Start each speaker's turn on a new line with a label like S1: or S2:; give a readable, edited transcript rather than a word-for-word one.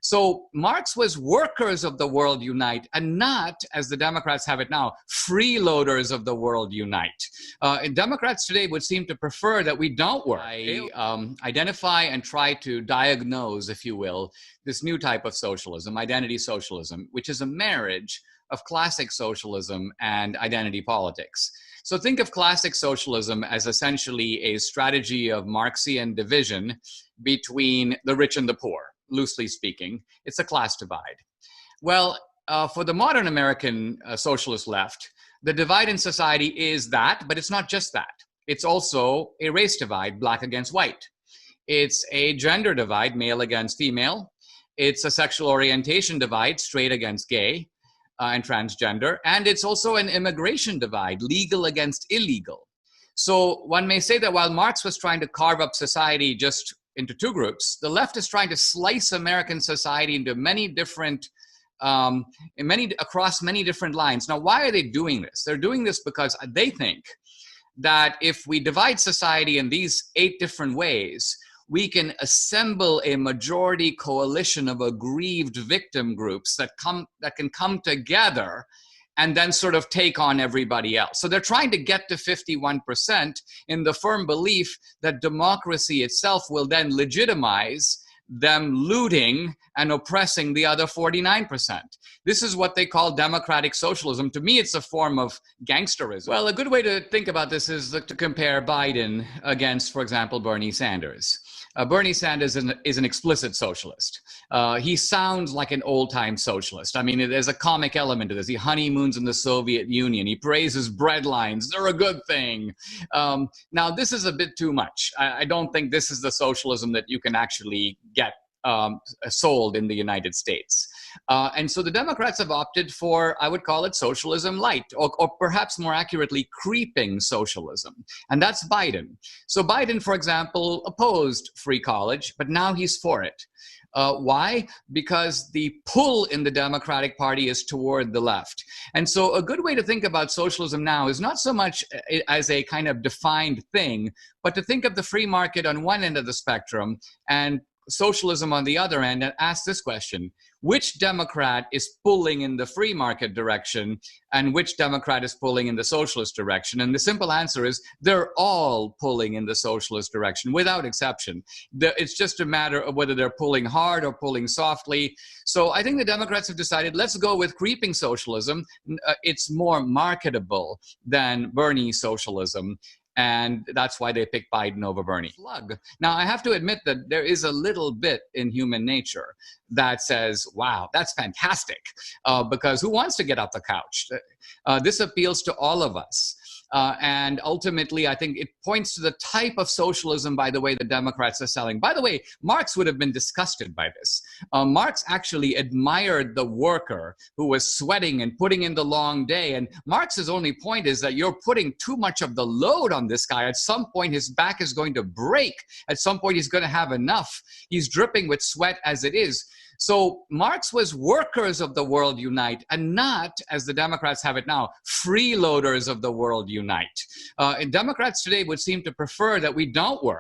S1: So Marx was workers of the world unite, and not, as the Democrats have it now, freeloaders of the world unite. And Democrats today would seem to prefer that we don't work. Identify and try to diagnose, if you will, this new type of socialism, identity socialism, which is a marriage of classic socialism and identity politics. So think of classic socialism as essentially a strategy of Marxian division between the rich and the poor. Loosely speaking, it's a class divide. Well, for the modern American socialist left, the divide in society is that, but it's not just that. It's also a race divide, black against white. It's a gender divide, male against female. It's a sexual orientation divide, straight against gay and transgender. And it's also an immigration divide, legal against illegal. So one may say that while Marx was trying to carve up society just into two groups, the left is trying to slice American society into many different, across many different lines. Now, why are they doing this? They're doing this because they think that if we divide society in these 8 different ways, we can assemble a majority coalition of aggrieved victim groups that can come together and then sort of take on everybody else. So they're trying to get to 51% in the firm belief that democracy itself will then legitimize them looting and oppressing the other 49%. This is what they call democratic socialism. To me, it's a form of gangsterism. Well, a good way to think about this is to compare Biden against, for example, Bernie Sanders. Bernie Sanders is an explicit socialist. He sounds like an old-time socialist. I mean, there's a comic element to this. He honeymoons in the Soviet Union. He praises bread lines. They're a good thing. Now, this is a bit too much. I don't think this is the socialism that you can actually get sold in the United States. And so the Democrats have opted for, I would call it socialism light, or perhaps more accurately, creeping socialism. And that's Biden. So Biden, for example, opposed free college, but now he's for it. Why? Because the pull in the Democratic Party is toward the left. And so a good way to think about socialism now is not so much as a kind of defined thing, but to think of the free market on one end of the spectrum and socialism on the other end, and ask this question: which Democrat is pulling in the free market direction and which Democrat is pulling in the socialist direction? And the simple answer is they're all pulling in the socialist direction without exception. It's just a matter of whether they're pulling hard or pulling softly. So I think the Democrats have decided, let's go with creeping socialism. It's more marketable than Bernie socialism. And that's why they picked Biden over Bernie. Now, I have to admit that there is a little bit in human nature that says, wow, that's fantastic, because who wants to get off the couch? This appeals to all of us. And ultimately, I think it points to the type of socialism, by the way, the Democrats are selling. By the way, Marx would have been disgusted by this. Marx actually admired the worker who was sweating and putting in the long day. And Marx's only point is that you're putting too much of the load on this guy. At some point, his back is going to break. At some point, he's going to have enough. He's dripping with sweat as it is. So Marx was workers of the world unite, and not, as the Democrats have it now, freeloaders of the world unite. And Democrats today would seem to prefer that we don't work.